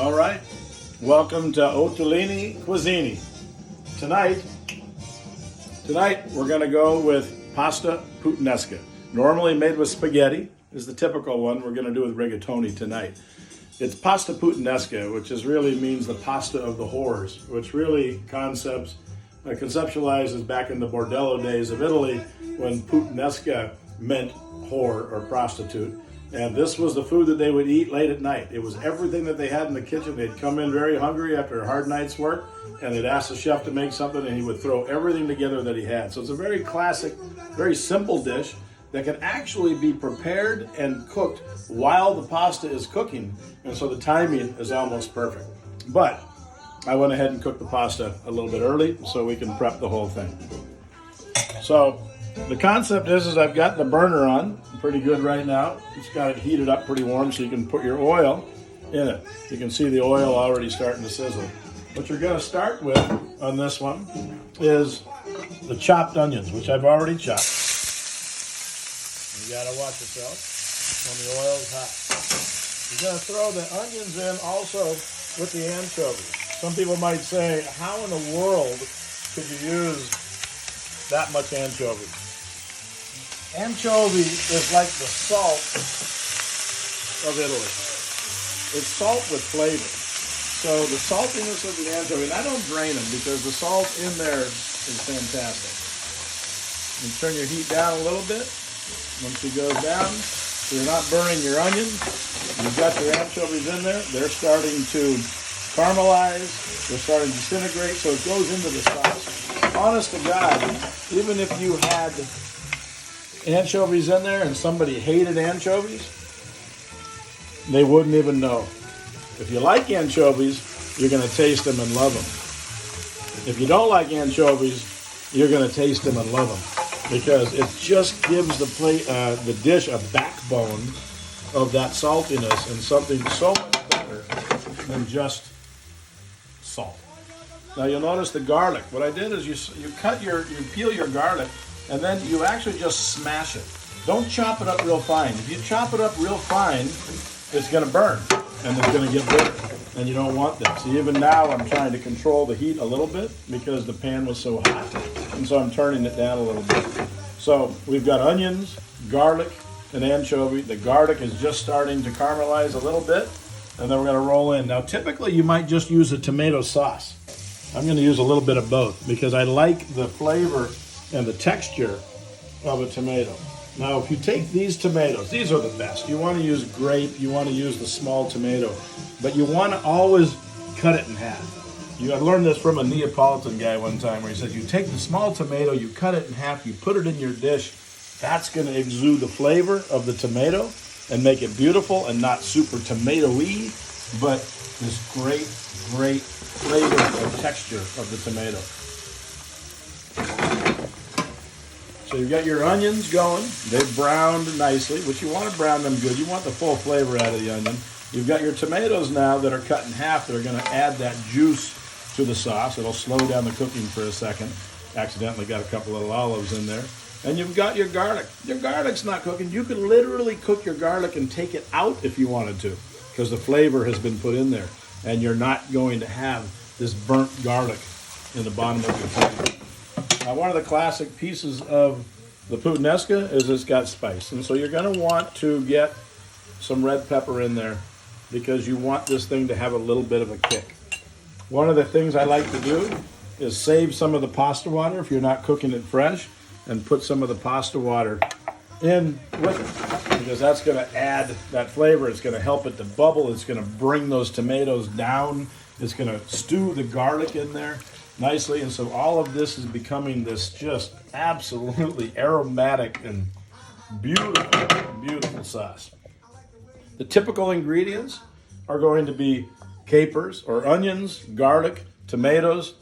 All right, welcome to Otolini Cuisini. Tonight we're going to go with pasta Puttanesca. Normally made with spaghetti is the typical one. We're going to do with rigatoni tonight. It's pasta Puttanesca, which really means the pasta of the whores, which really conceptualizes back in the bordello days of Italy when Puttanesca meant whore or prostitute. And this was the food that they would eat late at night. It was everything that they had in the kitchen. They'd come in very hungry after a hard night's work, and they'd ask the chef to make something, and he would throw everything together that he had. So it's a very classic, very simple dish that can actually be prepared and cooked while the pasta is cooking. And so the timing is almost perfect. But I went ahead and cooked the pasta a little bit early so we can prep the whole thing. So the concept is I've got the burner on pretty good right now. It's got it heated up pretty warm so you can put your oil in it. You can see the oil already starting to sizzle. What you're going to start with on this one is the chopped onions, which I've already chopped. You got to watch yourself when the oil's hot. You're going to throw the onions in also with the anchovies. Some people might say, how in the world could you use that much anchovy? Anchovy is like the salt of Italy. It's salt with flavor. So the saltiness of the anchovy, and I don't drain them because the salt in there is fantastic. You turn your heat down a little bit. Once it goes down, so you're not burning your onions. You've got your anchovies in there. They're starting to caramelize. They're starting to disintegrate, so it goes into the sauce. Honest to God, even if you had anchovies in there and somebody hated anchovies, they wouldn't even know. If you like anchovies, you're going to taste them and love them. If you don't like anchovies, you're going to taste them and love them because it just gives the dish a backbone of that saltiness and something so much better than just salt. Now you'll notice the garlic. What I did is you peel your garlic and then you actually just smash it. Don't chop it up real fine. If you chop it up real fine, it's going to burn and it's going to get bitter. And you don't want that. So even now I'm trying to control the heat a little bit because the pan was so hot. And so I'm turning it down a little bit. So we've got onions, garlic, and anchovy. The garlic is just starting to caramelize a little bit. And then we're going to roll in. Now typically you might just use a tomato sauce. I'm going to use a little bit of both because I like the flavor and the texture of a tomato. Now, if you take these tomatoes, these are the best. You want to use grape, you want to use the small tomato, but you want to always cut it in half. I learned this from a Neapolitan guy one time where he said, you take the small tomato, you cut it in half, you put it in your dish. That's going to exude the flavor of the tomato and make it beautiful and not super tomato-y, but this great flavor and texture of the tomato. So you've got your onions going. They've browned nicely, which you want to brown them good. You want the full flavor out of the onion. You've got your tomatoes now that are cut in half. They're going to add that juice to the sauce. It'll slow down the cooking for a second. Accidentally got a couple of olives in there. And you've got your garlic. Your garlic's not cooking. You could literally cook your garlic and take it out if you wanted to because the flavor has been put in there. And you're not going to have this burnt garlic in the bottom of your pan. Now, one of the classic pieces of the Puttanesca is it's got spice. And so you're going to want to get some red pepper in there because you want this thing to have a little bit of a kick. One of the things I like to do is save some of the pasta water if you're not cooking it fresh and put some of the pasta water in with it because that's going to add that flavor. It's going to help it to bubble. It's going to bring those tomatoes down. It's going to stew the garlic in there nicely. And so all of this is becoming this just absolutely aromatic and beautiful sauce. The typical ingredients are going to be capers or onions, garlic, tomatoes,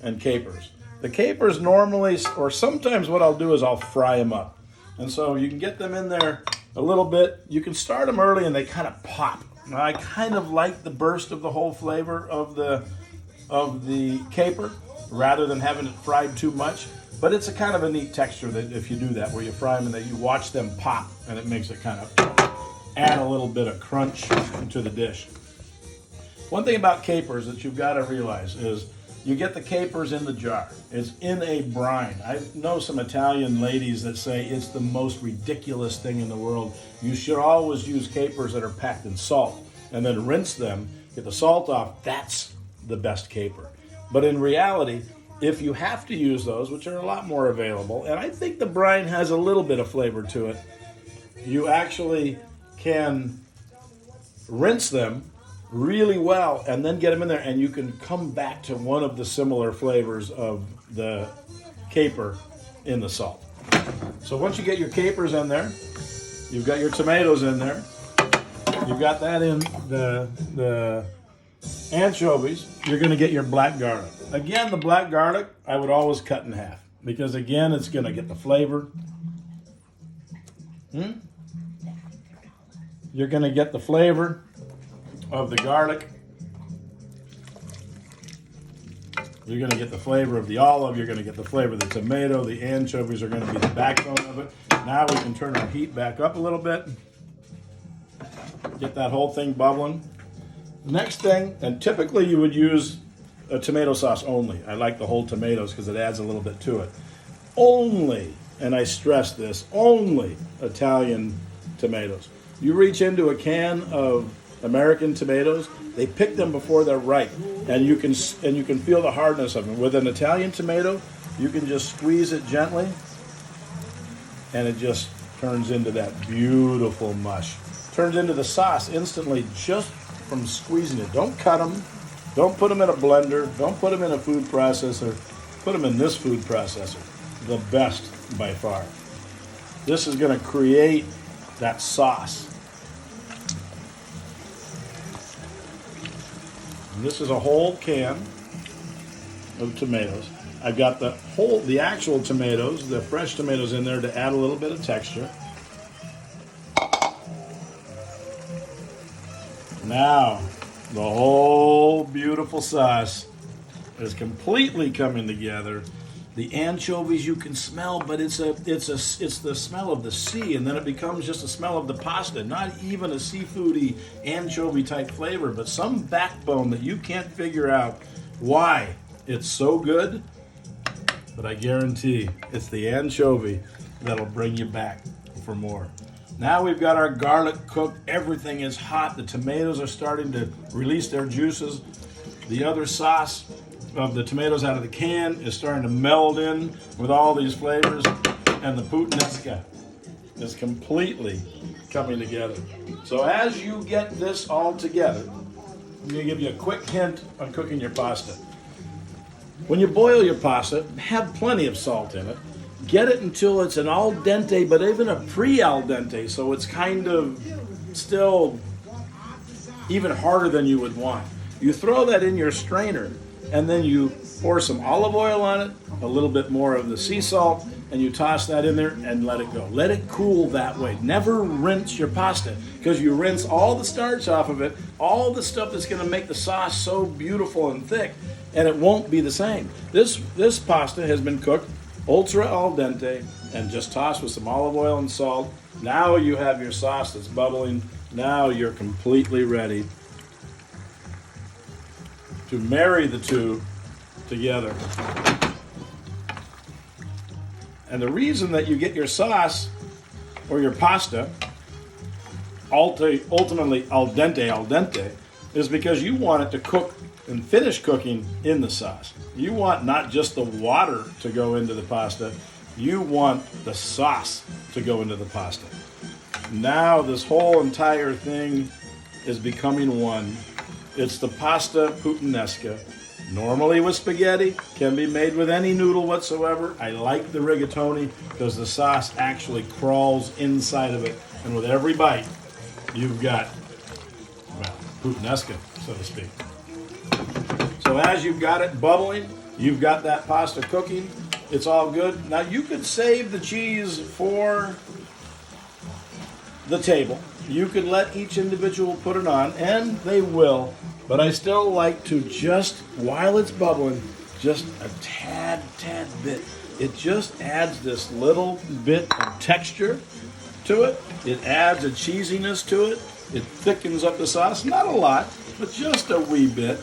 and capers. The capers normally, or sometimes what I'll do is I'll fry them up. And so you can get them in there a little bit. You can start them early and they kind of pop. Now, I kind of like the burst of the whole flavor of the caper rather than having it fried too much. But it's a kind of a neat texture that if you do that, where you fry them and that you watch them pop and it makes it kind of add a little bit of crunch to the dish. One thing about capers that you've got to realize is you get the capers in the jar. It's in a brine. I know some Italian ladies that say it's the most ridiculous thing in the world. You should always use capers that are packed in salt and then rinse them, get the salt off. That's the best caper. But in reality, if you have to use those, which are a lot more available, and I think the brine has a little bit of flavor to it, you actually can rinse them really well and then get them in there, and you can come back to one of the similar flavors of the caper in the salt. So once you get your capers in there, you've got your tomatoes in there, you've got that in the anchovies, you're going to get your black garlic. Again, the black garlic, I would always cut in half because, again, it's going to get the flavor. You're going to get the flavor of the garlic. You're going to get the flavor of the olive. You're going to get the flavor of the tomato. The anchovies are going to be the backbone of it. Now we can turn our heat back up a little bit. Get that whole thing bubbling. Next thing, and typically you would use a tomato sauce only. I like the whole tomatoes because it adds a little bit to it. Only, and I stress this, only Italian tomatoes. You reach into a can of American tomatoes, they pick them before they're ripe, and you can feel the hardness of them. With an Italian tomato, you can just squeeze it gently, and it just turns into that beautiful mush. Turns into the sauce instantly just from squeezing it. Don't cut them. Don't put them in a blender. Don't put them in a food processor. Put them in this food processor. The best by far. This is going to create that sauce. And this is a whole can of tomatoes. I've got the actual tomatoes, the fresh tomatoes in there to add a little bit of texture. Now, the whole beautiful sauce is completely coming together. The anchovies you can smell, but it's the smell of the sea, and then it becomes just a smell of the pasta. Not even a seafoody anchovy type flavor, but some backbone that you can't figure out why it's so good. But I guarantee it's the anchovy that'll bring you back for more. Now we've got our garlic cooked. Everything is hot. The tomatoes are starting to release their juices. The other sauce of the tomatoes out of the can is starting to meld in with all these flavors, and the Puttanesca is completely coming together. So as you get this all together, I'm going to give you a quick hint on cooking your pasta. When you boil your pasta, have plenty of salt in it. Get it until it's an al dente, but even a pre-al dente, so it's kind of still even harder than you would want. You throw that in your strainer, and then you pour some olive oil on it, a little bit more of the sea salt, and you toss that in there and let it go. Let it cool that way. Never rinse your pasta, because you rinse all the starch off of it, all the stuff that's going to make the sauce so beautiful and thick, and it won't be the same. This pasta has been cooked ultra al dente and just tossed with some olive oil and salt. Now you have your sauce that's bubbling. Now you're completely ready to marry the two together. And the reason that you get your sauce or your pasta ultimately al dente is because you want it to cook and finish cooking in the sauce. You want not just the water to go into the pasta, you want the sauce to go into the pasta. Now this whole entire thing is becoming one. It's the pasta Puttanesca. Normally with spaghetti, can be made with any noodle whatsoever. I like the rigatoni because the sauce actually crawls inside of it. And with every bite, you've got, well, Puttanesca, so to speak. So as you've got it bubbling, you've got that pasta cooking, it's all good. Now you could save the cheese for the table. You could let each individual put it on, and they will. But I still like to just, while it's bubbling, just a tad bit. It just adds this little bit of texture to it. It adds a cheesiness to it. It thickens up the sauce. Not a lot, but just a wee bit.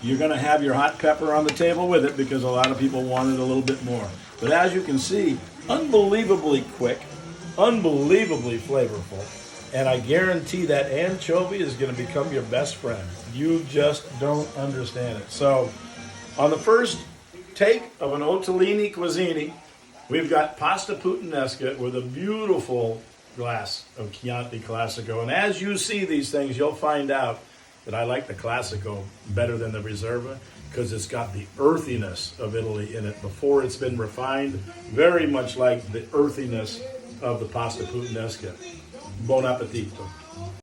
You're going to have your hot pepper on the table with it because a lot of people wanted a little bit more. But as you can see, unbelievably quick, unbelievably flavorful, and I guarantee that anchovy is going to become your best friend. You just don't understand it. So, on the first take of an Otolini Cuisini, we've got pasta puttanesca with a beautiful glass of Chianti Classico. And as you see these things, you'll find out that I like the Classico better than the Reserva because it's got the earthiness of Italy in it before it's been refined, very much like the earthiness of the pasta puttanesca. Buon appetito.